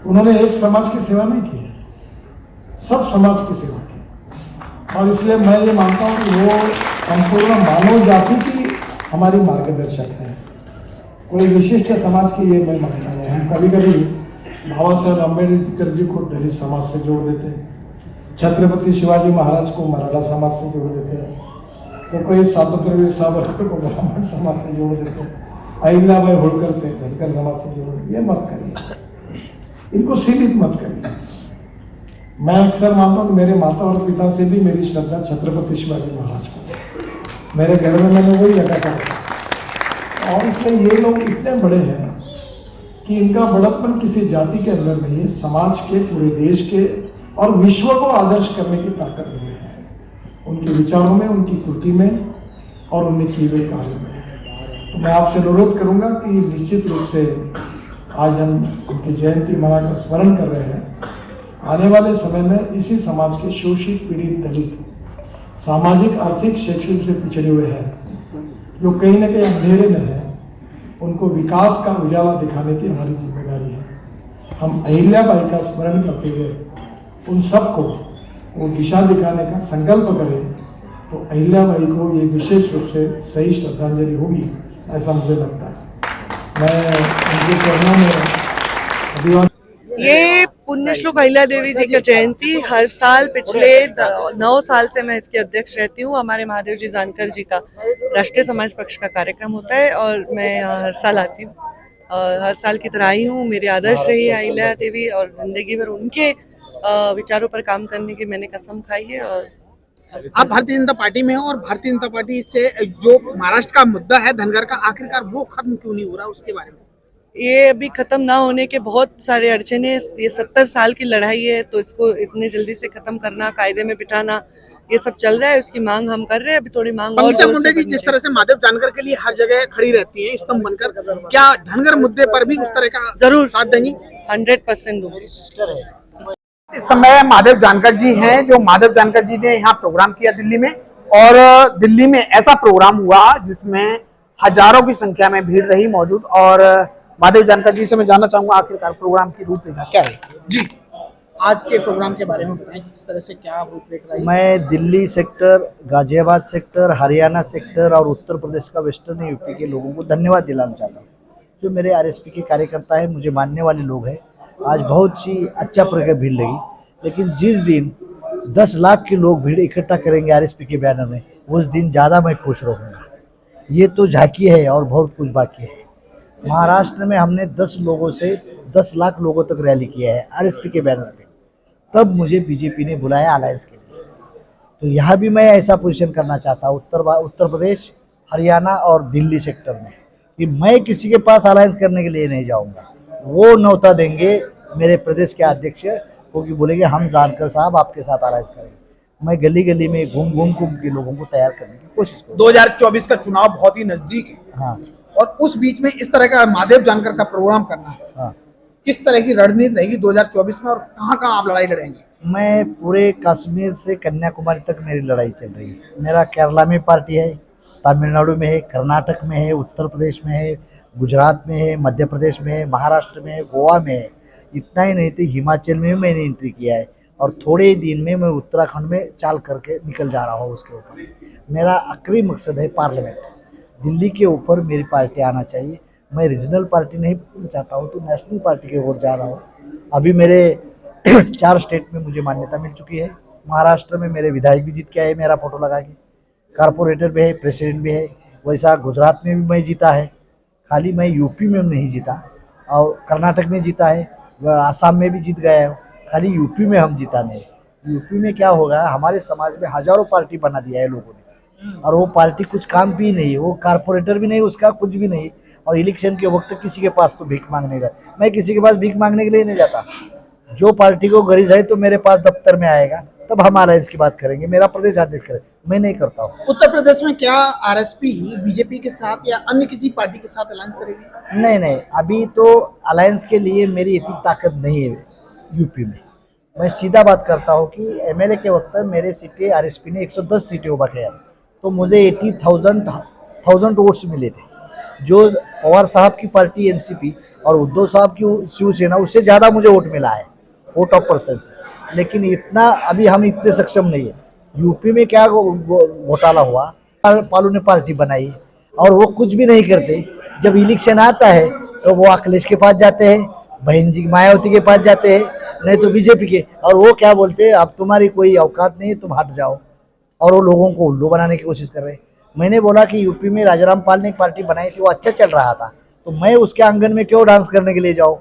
उन्होंने एक समाज की सेवा नहीं की, सब समाज की सेवा की। और इसलिए मैं ये मानता हूँ कि वो संपूर्ण मानव जाति की हमारी मार्गदर्शक है। कोई विशिष्ट समाज की ये मैं मानता हूँ। हम कभी कभी बाबा साहेब अम्बेडकर जी को दलित समाज से जोड़ देते हैं, छत्रपति शिवाजी महाराज को मराठा समाज से जोड़ देते हैं, तो कोई सावित्रीबाई सावरकर को ब्राह्मण समाज से जोड़ देते हैं, अहिल्याबाई होलकर से धनकर समाज से जोड़ देते। ये मत करिए, इनको सीमित मत करिए। मैं अक्सर मानता हूँ कि मेरे माता और पिता से भी मेरी श्रद्धा छत्रपति शिवाजी महाराज को, मेरे घर में मैंने वही जगह का। और इसलिए ये लोग इतने बड़े हैं कि इनका बड़प्पन किसी जाति के अंदर नहीं है, समाज के, पूरे देश के और विश्व को आदर्श करने की ताकत उनमें है, उनके विचारों में, उनकी कृति में और उनने किए हुए कार्य में। तो मैं आपसे अनुरोध करूंगा कि निश्चित रूप से आज हम उनकी जयंती मनाकर स्मरण कर रहे हैं। आने वाले समय में इसी समाज के शोषित, पीड़ित, दलित, सामाजिक, आर्थिक, शैक्षिक से पिछड़े हुए हैं, जो कहीं ना कहीं अंधेरे में है, उनको विकास का उजाला दिखाने की हमारी जिम्मेदारी है। हम अहिल्याबाई का स्मरण करते हुए उन सबको वो दिशा दिखाने का संकल्प करें, तो अहिल्याबाई को ये विशेष रूप से सही श्रद्धांजलि होगी, ऐसा मुझे लगता है। मैं उनके चरणों में अभिवादन। ये पुण्य श्लोक अहिल्या देवी जी का जयंती हर साल पिछले 9 साल से मैं इसकी अध्यक्ष रहती हूँ। हमारे महादेव जी जानकर जी का राष्ट्रीय समाज पक्ष का कार्यक्रम होता है और मैं यहाँ हर साल आती हूँ। हर साल की तरह आई हूँ। मेरे आदर्श रही है अहिल्या देवी और जिंदगी भर उनके विचारों पर काम करने की मैंने कसम खाई है। और आप भारतीय जनता पार्टी में हैं और भारतीय जनता पार्टी से जो महाराष्ट्र का मुद्दा है धनगर का, आखिरकार वो खत्म क्यों नहीं हो रहा, उसके बारे में? ये अभी खत्म ना होने के बहुत सारे अड़चने, ये 70 साल की लड़ाई है, तो इसको इतने जल्दी से खत्म करना, कायदे में बिठाना, ये सब चल रहा है। उसकी मांग हम कर रहे हैं। अभी थोड़ी मांग और पंकजा मुंडे जी जिस तरह से महादेव जानकर के लिए हर जगह खड़ी रहती है स्तंभ बनकर, क्या धनगर मुद्दे पर भी उस तरह का जरूर साथ देंगी? 100% दूंगी। इस समय महादेव जानकर जी हैं, जो महादेव जानकर जी ने यहाँ प्रोग्राम किया दिल्ली में, और दिल्ली में ऐसा प्रोग्राम हुआ जिसमें हजारों की संख्या में भीड़ रही मौजूद। और महादेव जानकर जी से मैं जानना चाहूंगा आखिरकार प्रोग्राम की रूपरेखा क्या है जी, आज के प्रोग्राम के बारे में बताएं, किस तरह से क्या रूपरेखा रही? मैं Delhi sector, Ghaziabad sector, Haryana sector और उत्तर प्रदेश का वेस्टर्न यूपी के लोगों को धन्यवाद दिलाना चाहता हूँ। जो मेरे आरएसपी के कार्यकर्ता है, मुझे मानने वाले लोग हैं। आज बहुत ही अच्छा प्रकार भीड़ लगी, लेकिन जिस दिन 10 लाख के लोग भीड़ इकट्ठा करेंगे आरएसपी के बैनर में, उस दिन ज़्यादा मैं खुश रहूँगा। ये तो झांकी है और बहुत कुछ बाकी है। महाराष्ट्र में हमने 10 लोगों से 10 लाख लोगों तक रैली किया है आरएसपी के बैनर पे, तब मुझे बीजेपी ने बुलाया अलायंस के लिए। तो यहाँ भी मैं ऐसा पोजीशन करना चाहता हूँ उत्तर प्रदेश, हरियाणा और दिल्ली सेक्टर में, कि मैं किसी के पास अलायंस करने के लिए नहीं जाऊँगा। वो न्योता देंगे मेरे प्रदेश के अध्यक्ष, वो कि बोलेंगे हम जानकर साहब आपके साथ अलायंस करेंगे। मैं गली गली में घूम के लोगों को तैयार करने की कोशिश करूँ। 2024 का चुनाव बहुत ही नजदीक है। हाँ, और उस बीच में इस तरह का महादेव जानकर का प्रोग्राम करना है। हाँ। किस तरह की रणनीति रहेगी 2024 में और कहाँ आप लड़ाई लड़ेंगे? मैं पूरे कश्मीर से कन्याकुमारी तक मेरी लड़ाई चल रही है। मेरा केरला में पार्टी है, तमिलनाडु में है, कर्नाटक में है, उत्तर प्रदेश में है, गुजरात में है, मध्य प्रदेश में है, महाराष्ट्र में है, गोवा में है। इतना ही नहीं तो हिमाचल में भी मैंने एंट्री किया है, और थोड़े ही दिन में मैं उत्तराखंड में चाल करके निकल जा रहा हूँ। उसके ऊपर मेरा आखिरी मकसद है पार्लियामेंट। दिल्ली के ऊपर मेरी पार्टी आना चाहिए। मैं रीजनल पार्टी नहीं बनना चाहता हूँ, तो नेशनल पार्टी की ओर जा रहा हूँ। अभी मेरे 4 स्टेट में मुझे मान्यता मिल चुकी है। महाराष्ट्र में मेरे विधायक भी जीत के आए मेरा फोटो लगा के, कारपोरेटर भी है, प्रेसिडेंट भी है। वैसा गुजरात में भी मैं जीता है, खाली मैं यूपी में नहीं जीता, और कर्नाटक में जीता है, आसाम में भी जीत गया है, खाली यूपी में हम जीता नहीं। यूपी में क्या होगा, हमारे समाज में हजारों पार्टी बना दिया है लोगों ने, और वो पार्टी कुछ काम भी नहीं, वो कारपोरेटर भी नहीं, उसका कुछ भी नहीं। और इलेक्शन के वक्त किसी के पास तो भीख मांगने का, मैं किसी के पास भीख मांगने के लिए नहीं जाता। जो पार्टी को गरीब है तो मेरे पास दफ्तर में आएगा, तब हम अलायंस की बात करेंगे, मेरा प्रदेश अध्यक्ष करे, मैं नहीं करता हूँ। उत्तर प्रदेश में क्या आरएसपी बीजेपी के साथ या अन्य किसी पार्टी के साथ अलायंस करेगी? नहीं, अभी तो अलायंस के लिए मेरी इतनी ताकत नहीं है यूपी में। मैं सीधा बात करता हूँ कि एमएलए के वक्त मेरे सीटें आरएसपी ने 110 सीटें उभा किया, तो मुझे 80,000 वोट्स मिले थे। जो पवार साहब की पार्टी एनसीपी और उद्धव साहब की शिवसेना, उससे ज़्यादा मुझे वोट मिला है, वोट ऑफ पर्सन से। लेकिन इतना अभी हम इतने सक्षम नहीं है। यूपी में क्या घोटाला हुआ, पालू ने पार्टी बनाई और वो कुछ भी नहीं करते। जब इलेक्शन आता है तो वो अखिलेश के पास जाते हैं, बहन जी मायावती के पास जाते हैं, नहीं तो बीजेपी के, और वो क्या बोलते हैं, अब तुम्हारी कोई औकात नहीं है, तुम हट जाओ। और वो लोगों को उल्लू बनाने की कोशिश कर रहे हैं। मैंने बोला कि यूपी में राजाराम पाल ने एक पार्टी बनाई थी, वो अच्छा चल रहा था, तो मैं उसके आंगन में क्यों डांस करने के लिए जाऊँ,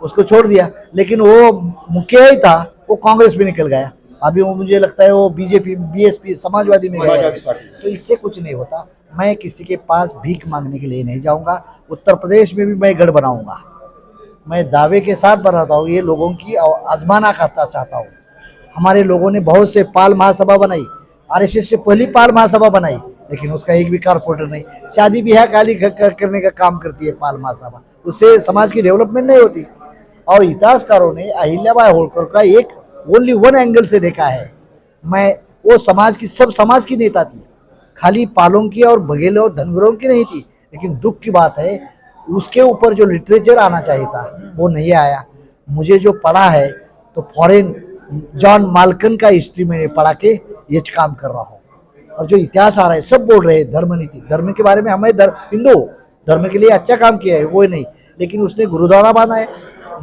उसको छोड़ दिया। लेकिन वो मुखिया ही था, वो कांग्रेस में निकल गया। अभी वो मुझे लगता है वो बीजेपी, बीएसपी, समाजवादी में गया। तो इससे कुछ नहीं होता। मैं किसी के पास भीख मांगने के लिए नहीं जाऊंगा। उत्तर प्रदेश में भी मैं गढ़ बनाऊंगा। मैं दावे के साथ बनाता हूँ, ये लोगों की आजमाना करता चाहता हूँ। हमारे लोगों ने बहुत से पाल महासभा बनाई, आरएसएस से पहली पाल महासभा बनाई, लेकिन उसका एक भी कारपोरेटर नहीं। शादी ब्याह काली करने का काम करती है पाल महासभा, उससे समाज की डेवलपमेंट नहीं होती। और इतिहासकारों ने अहिल्याबाई होलकर का एक ओनली वन एंगल से देखा है। मैं वो समाज की, सब समाज की नेता थी, खाली पालों की और बघेलों और धनगरों की नहीं थी। लेकिन दुख की बात है, उसके ऊपर जो लिटरेचर आना चाहिए था वो नहीं आया। मुझे जो पढ़ा है तो फॉरेन जॉन माल्कन का हिस्ट्री मैंने पढ़ा के ये काम कर रहा हूँ। और जो इतिहास आ रहा है, सब बोल रहे हैं धर्म नीति, धर्म के बारे में। हमें हिंदू धर्म के लिए अच्छा काम किया है, वो नहीं, लेकिन उसने गुरुद्वारा बनाया,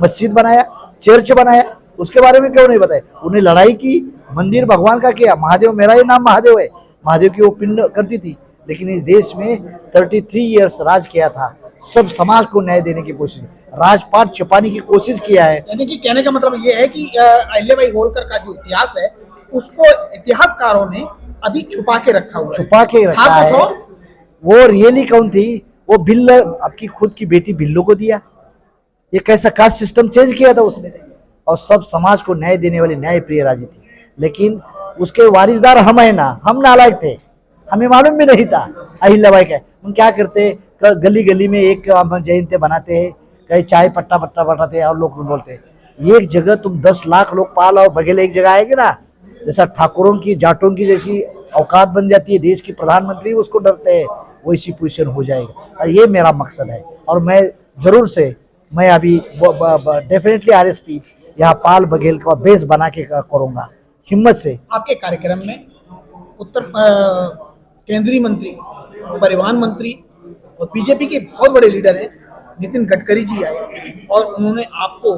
मस्जिद बनाया, चर्च बनाया, उसके बारे में क्यों नहीं बताया? उन्हें लड़ाई की, मंदिर भगवान का किया। महादेव, मेरा ही नाम महादेव है, महादेव की वो पिंड करती थी। लेकिन इस देश में 33 ईयर्स राज किया था, सब समाज को न्याय देने की कोशिश, राजपाट छिपाने की कोशिश किया है। यानी कि कहने का मतलब ये है कि अहिल्याबाई होलकर का जो इतिहास है उसको इतिहासकारों ने अभी छुपा के रखा हुआ है। छुपा के रखा है। वो रियली कौन थी? वो भिल्ल, आपकी खुद की बेटी भिल्लो को दिया। ये कैसा कास्ट सिस्टम चेंज किया था उसने, और सब समाज को न्याय देने वाली न्याय प्रिय राजी थी। लेकिन उसके वारिसदार हम है ना, हम नालायक थे, हमें मालूम भी नहीं था अहिल्याबाई का। हम क्या करते, गली गली में एक जयंती बनाते हैं, कहीं चाय पट्टा पट्टा बटाते हैं और लोग बोलते हैं। एक जगह तुम 10 लाख लोग पाल और बघेले एक जगह आएंगे ना, जैसा ठाकुरों की, जाटों की जैसी औकात बन जाती है, देश की प्रधानमंत्री उसको डरते हैं, वैसी पोजीशन हो जाएगा। और ये मेरा मकसद है। और मैं जरूर से, मैं अभी डेफिनेटली आरएसपी यहाँ पाल बघेल का बेस बना के करूँगा, हिम्मत से। आपके कार्यक्रम में केंद्रीय मंत्री, परिवहन मंत्री और बीजेपी के बहुत बड़े लीडर हैं नितिन गडकरी जी आए और उन्होंने आपको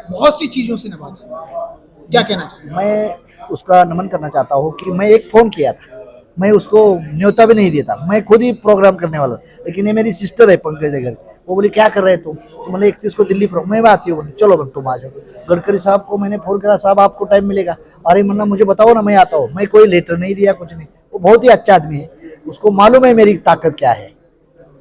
बहुत सी चीजों से नवाजा। क्या कहना चाहिए? मैं उसका नमन करना चाहता हूँ कि मैं एक फोन किया था, मैं उसको न्योता भी नहीं देता, मैं खुद ही प्रोग्राम करने वाला। लेकिन ये मेरी सिस्टर है पंकज देगर, वो बोली क्या कर रहे तुम? तो मैंने 31 को दिल्ली मैं आती हूँ, चलो तुम आ जाओ। गडकरी साहब को मैंने फोन करा, साहब आपको टाइम मिलेगा? अरे मन्ना मुझे बताओ ना, मैं आता हूँ। मैं कोई लेटर नहीं दिया, कुछ नहीं। वो बहुत ही अच्छा आदमी है, उसको मालूम है मेरी ताकत क्या है,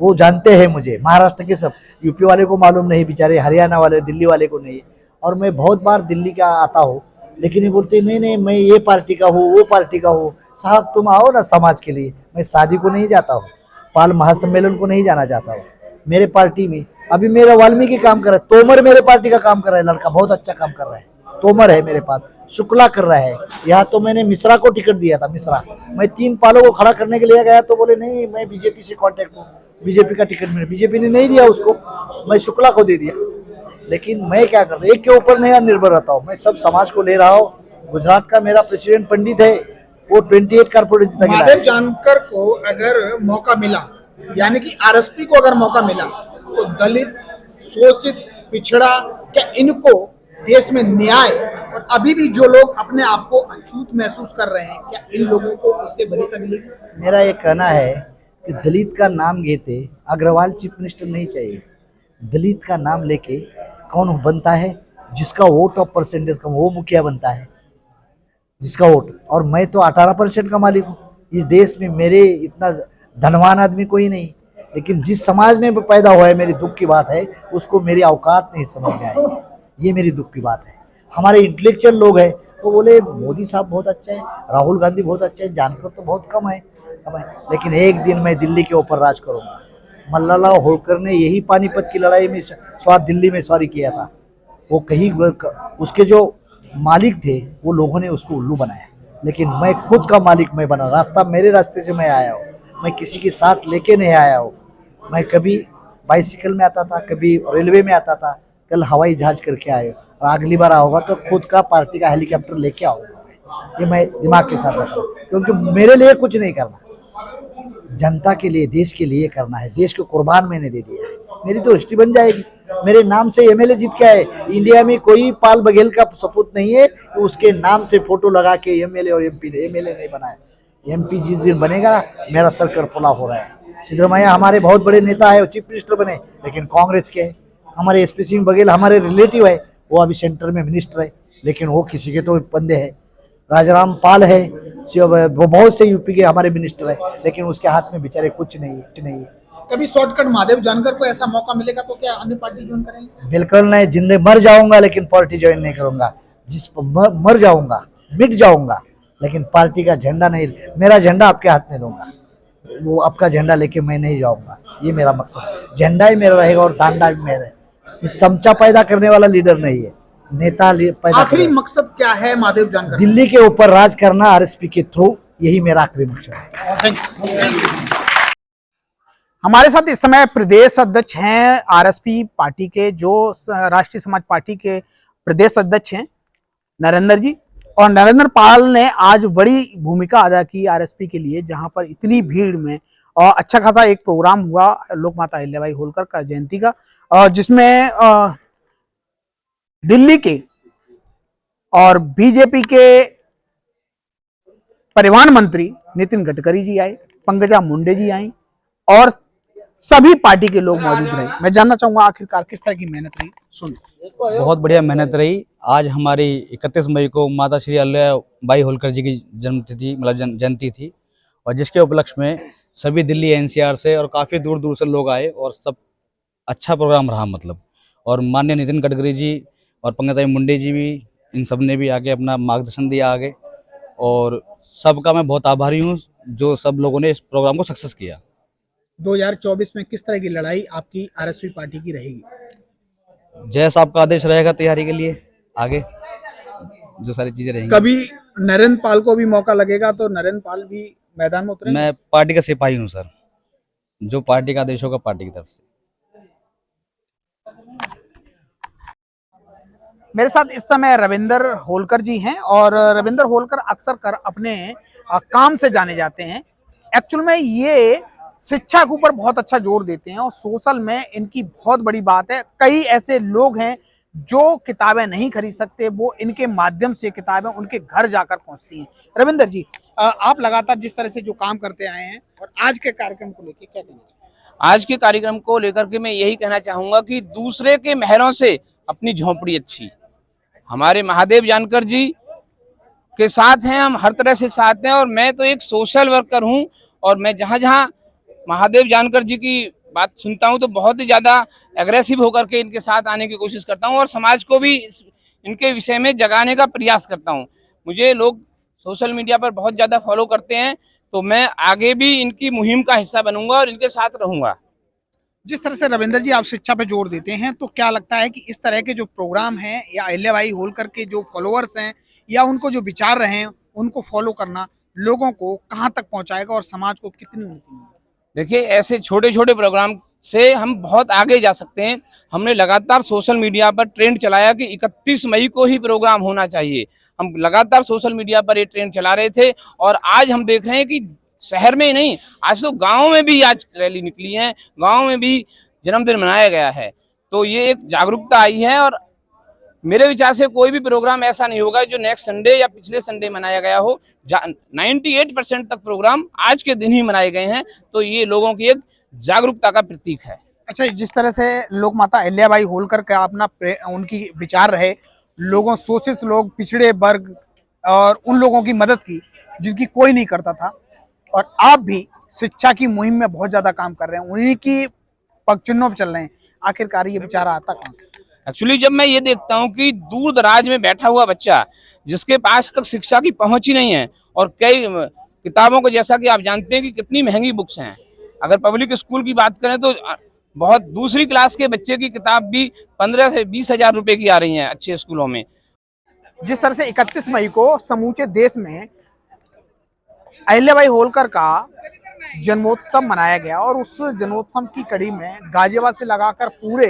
वो जानते हैं मुझे। महाराष्ट्र के सब, यूपी वाले को मालूम नहीं बेचारे, हरियाणा वाले, दिल्ली वाले को नहीं। और मैं बहुत बार दिल्ली का आता हूँ, लेकिन ये बोलते नहीं नहीं मैं ये पार्टी का हूँ, वो पार्टी का हूँ। साहब तुम आओ ना समाज के लिए। मैं शादी को नहीं जाता हूँ, पाल महासम्मेलन को नहीं जाना चाहता हूँ। मेरे पार्टी में अभी मेरा वाल्मीकि काम कर रहा है, तोमर मेरे पार्टी का काम कर रहा है, लड़का बहुत अच्छा काम कर रहा है, तोमर है मेरे पास, शुक्ला कर रहा है। यहाँ तो मैंने मिश्रा को टिकट दिया था, मिश्रा। मैं 3 पालों को खड़ा करने के लिए गया तो बोले नहीं मैं बीजेपी से कांटेक्ट हूँ, बीजेपी का टिकट मिले, बीजेपी ने नहीं दिया उसको, मैं शुक्ला को दे दिया। लेकिन मैं क्या कर रहा हूँ, एक के ऊपर नहीं निर्भर रहता हूँ, मैं सब समाज को ले रहा हूँ। गुजरात का मेरा प्रेसिडेंट पंडित है, वो 28 कारपोरेट जीता। महादेव जानकर को अगर मौका मिला, यानी कि आरएसपी को अगर मौका मिला, तो दलित, शोषित, पिछड़ा, क्या इनको देश में न्याय, और अभी भी जो लोग अपने आप को अछूत महसूस कर रहे हैं, क्या इन लोगों को उससे वरीयता मिलेगी? मेरा ये कहना है कि दलित का नाम लेते अग्रवाल चीफ मिनिस्टर नहीं चाहिए। दलित का नाम लेके कौन बनता है? जिसका वोट ऑफ परसेंटेज कम, वो मुखिया बनता है, जिसका वोट। और मैं तो 18% का मालिक हूँ इस देश में, मेरे इतना धनवान आदमी कोई नहीं। लेकिन जिस समाज में पैदा हुआ है, मेरी दुख की बात है, उसको मेरी औकात नहीं समझ में आई। ये मेरी दुख की बात है। हमारे इंटेलेक्चुअल लोग हैं वो बोले मोदी साहब बहुत अच्छा है, राहुल गांधी बहुत अच्छा है, जानकर तो बहुत कम है। लेकिन एक दिन मैं दिल्ली के ऊपर राज करूंगा। मल्लाला होलकर ने यही पानीपत की लड़ाई में दिल्ली में सॉरी किया था। वो कहीं उसके जो मालिक थे वो लोगों ने उसको उल्लू बनाया, लेकिन मैं खुद का मालिक मैं बना। रास्ता मेरे रास्ते से मैं आया हूँ, मैं किसी के साथ लेके नहीं आया हूँ। मैं कभी बाइसिकल में आता था, कभी रेलवे में आता था, कल हवाई जहाज करके आए और अगली बार आओगा तो खुद का पार्टी का हेलीकॉप्टर लेके आऊँगा। ये मैं दिमाग के साथ बता रहा हूँ, क्योंकि मेरे लिए कुछ नहीं करना, जनता के लिए, देश के लिए करना है। देश को कुर्बान मैंने दे दिया है, मेरी तो हिस्ट्री बन जाएगी। मेरे नाम से एमएलए जीत के आए। इंडिया में कोई पाल बघेल का सपूत नहीं है कि उसके नाम से फोटो लगा के एमएलए और एमएलए नहीं बनाया। एमपी जिस दिन बनेगा मेरा सर करपुला हो रहा है। सिद्धरमैया हमारे बहुत बड़े नेता है, चीफ मिनिस्टर बने, लेकिन कांग्रेस के है। हमारे एसपी सिंह बघेल हमारे रिलेटिव है, वो अभी सेंटर में मिनिस्टर है, लेकिन वो किसी के तो बंदे हैं। राजाराम पाल है, वो बहुत से यूपी के हमारे मिनिस्टर है, लेकिन उसके हाथ में बेचारे कुछ नहीं है। कभी शॉर्टकट महादेव जानकर को ऐसा मौका मिलेगा तो क्या अन्य पार्टी ज्वाइन करेंगे? बिल्कुल नहीं, जिंदगी मर जाऊंगा लेकिन पार्टी ज्वाइन नहीं करूंगा। जिस मर जाऊंगा, मिट जाऊंगा, लेकिन पार्टी का झंडा नहीं। मेरा झंडा आपके हाथ में दूंगा, वो आपका झंडा लेके मैं नहीं जाऊंगा। ये मेरा मकसद है। झंडा ही मेरा रहेगा और डंडा भी मेरा है। चमचा पैदा करने वाला लीडर नहीं है, नेता पैदा। आखिरी मकसद क्या है महादेव जानकर? दिल्ली के ऊपर राज करना आरएसपी के थ्रू, यही मेरा आखिरी मकसद है। Thank you. हमारे साथ इस समय प्रदेश अध्यक्ष हैं आरएसपी पार्टी के, जो राष्ट्रीय समाज पार्टी के प्रदेश अध्यक्ष हैं नरेंद्र जी। और नरेंद्र पाल ने आज बड़ी भूमिका अदा की आरएसपी के लिए, जहां पर इतनी भीड़ में और अच्छा खासा एक प्रोग्राम हुआ लोक माता अहिल्याबाई होलकर का जयंती का, जिसमें दिल्ली के और बीजेपी के परिवहन मंत्री नितिन गडकरी जी आए, पंकजा मुंडे जी आई और सभी पार्टी के लोग मौजूद रहे। मैं जानना चाहूंगा आखिरकार किस तरह की मेहनत रही। सुन, बहुत बढ़िया मेहनत रही। आज हमारी 31 मई को माता श्री अहिल्याबाई होलकर जी की जन्मतिथि मतलब जयंती थी, और जिसके उपलक्ष्य में सभी दिल्ली एनसीआर से और काफ़ी दूर दूर से लोग आए और सब अच्छा प्रोग्राम रहा मतलब। और माननीय नितिन गडकरी जी और पंकजा मुंडे जी भी, इन सब ने भी आके अपना मार्गदर्शन दिया आगे, और सबका मैं बहुत आभारी हूँ जो सब लोगों ने इस प्रोग्राम को सक्सेस किया। 2024 में किस तरह की लड़ाई आपकी आरएसपी पार्टी की रहेगी? जैसा आपका आदेश रहेगा तैयारी के लिए आगे जो सारी चीजें रहेंगी। कभी नरेंद्र पाल को भी मौका लगेगा तो नरेंद्र पाल भी मैदान में उतरेंगे? मैं पार्टी का सिपाही हूँ सर, जो पार्टी का आदेश होगा पार्टी की तरफ से। मेरे साथ इस समय रविंदर होलकर जी हैं, और रविंदर होलकर अक्सर कर अपने काम से जाने जाते हैं। एक्चुअल में ये शिक्षा के ऊपर बहुत अच्छा जोर देते हैं और सोशल में इनकी बहुत बड़ी बात है। कई ऐसे लोग हैं जो किताबें नहीं खरीद सकते, वो इनके माध्यम से किताबें उनके घर जाकर पहुंचती हैं। रविंदर जी, आप लगातार जिस तरह से जो काम करते आए हैं, और आज के कार्यक्रम को लेकर क्या कहना चाहिए? आज के कार्यक्रम को लेकर के मैं यही कहना चाहूंगा कि दूसरे के महलों से अपनी झोंपड़ी अच्छी। हमारे महादेव जानकर जी के साथ हैं, हम हर तरह से साथ हैं, और मैं तो एक सोशल वर्कर हूं, और मैं जहां जहां महादेव जानकर जी की बात सुनता हूं तो बहुत ही ज्यादा एग्रेसिव होकर के इनके साथ आने की कोशिश करता हूं, और समाज को भी इनके विषय में जगाने का प्रयास करता हूं। मुझे लोग सोशल मीडिया पर बहुत ज्यादा फॉलो करते हैं, तो मैं आगे भी इनकी मुहिम का हिस्सा बनूंगा और इनके साथ रहूंगा। जिस तरह से रविंदर जी आप शिक्षा पे जोर देते हैं, तो क्या लगता है कि इस तरह के जो प्रोग्राम हैं या अहिल्याबाई होलकर के जो फॉलोअर्स हैं या उनको जो विचार रहे हैं उनको फॉलो करना लोगों को कहाँ तक पहुंचाएगा और समाज को कितनी उन्नति मिलेगी? देखिए, ऐसे छोटे छोटे प्रोग्राम से हम बहुत आगे जा सकते हैं। हमने लगातार सोशल मीडिया पर ट्रेंड चलाया कि 31 मई को ही प्रोग्राम होना चाहिए। हम लगातार सोशल मीडिया पर ये ट्रेंड चला रहे थे, और आज हम देख रहे हैं कि शहर में ही नहीं, आज तो गांव में भी आज रैली निकली है, गांव में भी जन्मदिन मनाया गया है। तो ये एक जागरूकता आई है, और मेरे विचार से कोई भी प्रोग्राम ऐसा नहीं होगा जो नेक्स्ट संडे या पिछले संडे मनाया गया हो। 98% तक प्रोग्राम आज के दिन ही मनाए गए हैं, तो ये लोगों की एक जागरूकता का प्रतीक है। अच्छा, जिस तरह से लोक माता अहिल्याबाई होलकर का अपना उनकी विचार रहे, लोगों, शोषित लोग, पिछड़े वर्ग और उन लोगों की मदद की जिनकी कोई नहीं करता था, और आप भी शिक्षा की मुहिम में बहुत ज्यादा काम कर रहे हैं, उन्हीं की पगचिन्हों पर चल रहे हैं। आखिरकार ये विचार आता कहाँ से? एक्चुअली जब मैं ये देखता हूँ कि दूर दराज में बैठा हुआ बच्चा जिसके पास तक शिक्षा की पहुंच ही नहीं है, और कई किताबों को, जैसा कि आप जानते हैं कि कितनी महंगी बुक्स हैं, अगर पब्लिक स्कूल की बात करें तो बहुत दूसरी क्लास के बच्चे की किताब भी 15 से 20 हजार रुपए की आ रही हैं अच्छे स्कूलों में। जिस तरह से 31 मई को समूचे देश में अहिल्याबाई होलकर का जन्मोत्सव मनाया गया और उस जन्मोत्सव की कड़ी में गाजियाबाद से लगाकर पूरे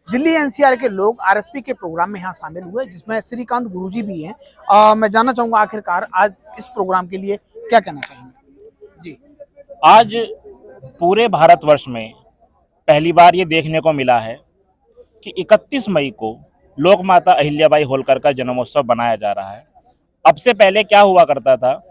दिल्ली एनसीआर के लोग आरएसपी के प्रोग्राम में यहाँ शामिल हुए, जिसमें श्रीकांत गुरुजी भी हैं। मैं जानना चाहूंगा आखिरकार आज इस प्रोग्राम के लिए क्या कहना चाहेंगे जी। आज पूरे भारतवर्ष में पहली बार ये देखने को मिला है कि 31 मई को लोक माता अहिल्याबाई होलकर का जन्मोत्सव मनाया जा रहा है। अब से पहले क्या हुआ करता था,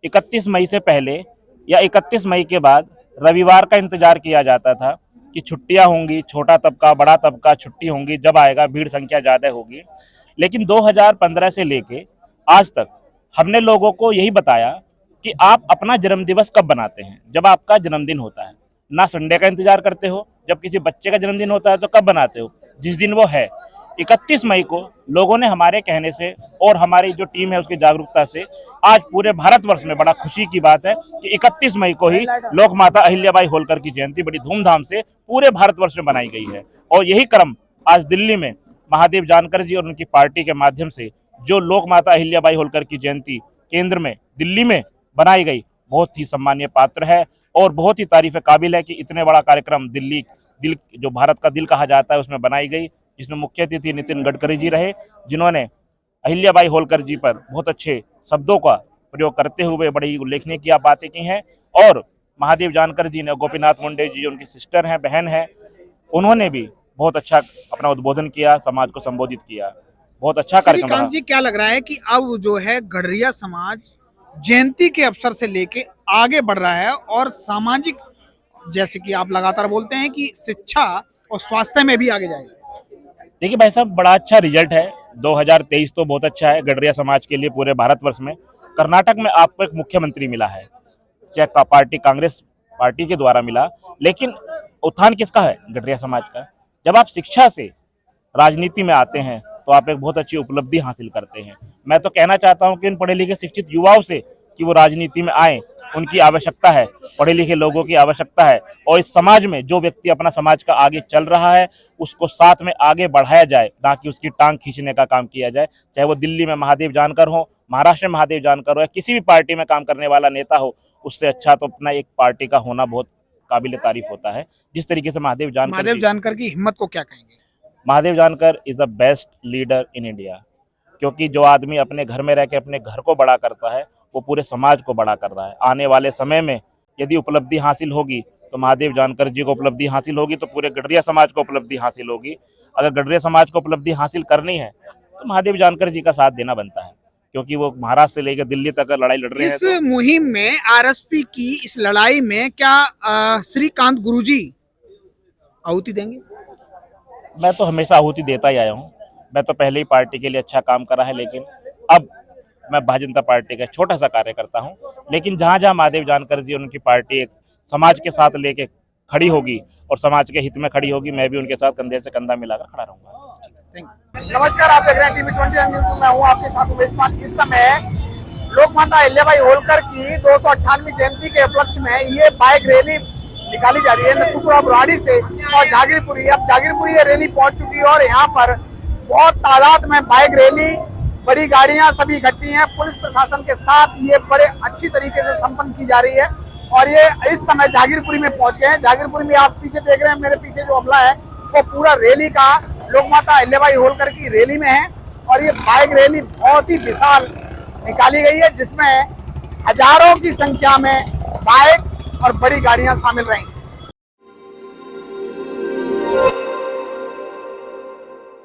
31 मई से पहले या 31 मई के बाद रविवार का इंतजार किया जाता था कि छुट्टियां होंगी, छोटा तबका बड़ा तबका छुट्टी होंगी, जब आएगा भीड़ संख्या ज़्यादा होगी। लेकिन 2015 से लेके आज तक हमने लोगों को यही बताया कि आप अपना जन्मदिवस कब बनाते हैं, जब आपका जन्मदिन होता है। ना संडे का इंतजार करते हो, जब किसी बच्चे का जन्मदिन होता है तो कब बनाते हो, जिस दिन वो है। 31 मई को लोगों ने हमारे कहने से और हमारी जो टीम है उसकी जागरूकता से आज पूरे भारतवर्ष में बड़ा खुशी की बात है कि 31 मई को ही लोक माता अहिल्याबाई होलकर की जयंती बड़ी धूमधाम से पूरे भारतवर्ष में मनाई गई है। और यही क्रम आज दिल्ली में महादेव जानकर जी और उनकी पार्टी के माध्यम से जो लोक माता अहिल्याबाई होलकर की जयंती केंद्र में दिल्ली में बनाई गई, बहुत ही सम्मानीय पात्र है और बहुत ही तारीफ काबिल है कि इतने बड़ा कार्यक्रम दिल्ली दिल जो भारत का दिल कहा जाता है उसमें बनाई गई, जिसमें मुख्य अतिथि नितिन गडकरी जी रहे, जिन्होंने अहिल्याबाई होलकर जी पर बहुत अच्छे शब्दों का प्रयोग करते हुए बड़ी उल्लेखनीय की बातें की हैं। और महादेव जानकर जी ने, गोपीनाथ मुंडे जी उनकी सिस्टर हैं, बहन हैं, उन्होंने भी बहुत अच्छा अपना उद्बोधन किया, समाज को संबोधित किया। बहुत अच्छा कार्यक्रम रहा। श्रीकांत जी, क्या लग रहा है कि अब जो है गडरिया समाज जयंती के अवसर से लेके आगे बढ़ रहा है और सामाजिक, जैसे कि आप लगातार बोलते हैं कि शिक्षा और स्वास्थ्य में भी आगे जाएगा? देखिए भाई साहब, बड़ा अच्छा रिजल्ट है। 2023 तो बहुत अच्छा है गडरिया समाज के लिए पूरे भारतवर्ष में। कर्नाटक में आपको एक मुख्यमंत्री मिला है, चाहे पार्टी कांग्रेस पार्टी के द्वारा मिला, लेकिन उत्थान किसका है? गडरिया समाज का। जब आप शिक्षा से राजनीति में आते हैं तो आप एक बहुत अच्छी उपलब्धि हासिल करते हैं। मैं तो कहना चाहता हूं कि इन पढ़े लिखे शिक्षित युवाओं से कि वो राजनीति में आए, उनकी आवश्यकता है, पढ़े लिखे लोगों की आवश्यकता है। और इस समाज में जो व्यक्ति अपना समाज का आगे चल रहा है उसको साथ में आगे बढ़ाया जाए, ना कि उसकी टांग खींचने का काम किया जाए। चाहे वो दिल्ली में महादेव जानकर हो, महाराष्ट्र में महादेव जानकर हो, या किसी भी पार्टी में काम करने वाला नेता हो, उससे अच्छा तो अपना एक पार्टी का होना बहुत काबिल तारीफ होता है। जिस तरीके से महादेव जानकर की हिम्मत को क्या कहेंगे? Mahadev Jankar is the best leader in India, क्योंकि जो आदमी अपने घर में रह के अपने घर को बड़ा करता है वो पूरे समाज को बड़ा कर रहा है। आने वाले समय में यदि उपलब्धि हासिल होगी तो महादेव जानकर जी को उपलब्धि हासिल होगी, तो पूरे गडरिया समाज को उपलब्धि हासिल होगी। अगर गडरिया समाज को उपलब्धि हासिल करनी है तो महादेव जानकर जी का साथ देना बनता है, क्योंकि वो महाराष्ट्र से लेकर दिल्ली तक लड़ाई लड़ रहे हैं। इस मुहिम में आरएसपी की इस लड़ाई में क्या श्रीकांत गुरुजी आहुति देंगे? मैं तो हमेशा आहुति देता ही आया हूँ। मैं तो पहले ही पार्टी के लिए अच्छा काम करा है, लेकिन अब मैं भारतीय जनता पार्टी का छोटा सा कार्यकर्ता हूँ। लेकिन जहाँ जहाँ महादेव जानकर जी उनकी पार्टी एक समाज के साथ लेके खड़ी होगी और समाज के हित में खड़ी होगी, मैं भी उनके साथ कंधे से कंधा मिलाकर खड़ा रहूंगा। नमस्कार, आप देख रहे हैं टीवी 20 न्यूज़। मैं हूँ आपके साथ उमेश मान। इस समय लोक माता अहिल्याबाई होलकर की 298वीं जयंती के उपलक्ष्य में ये बाइक रैली निकाली जा रही है नथुपुरा बुराड़ी से और जागीरपुरी। अब जागीरपुरी ये रैली पहुंच चुकी है और यहाँ पर बहुत तादाद में बाइक रैली, बड़ी गाड़ियां सभी इकट्ठी हैं। पुलिस प्रशासन के साथ ये बड़े अच्छी तरीके से संपन्न की जा रही है और ये इस समय जागीरपुरी में पहुंच गए हैं। जागीरपुरी में आप पीछे देख रहे हैं, मेरे पीछे जो अमला है वो पूरा रैली का लोक माता अहिल्याबाई होलकर की रैली में है और ये बाइक रैली बहुत ही विशाल निकाली गई है, जिसमें हजारों की संख्या में बाइक और बड़ी गाड़ियां शामिल रही।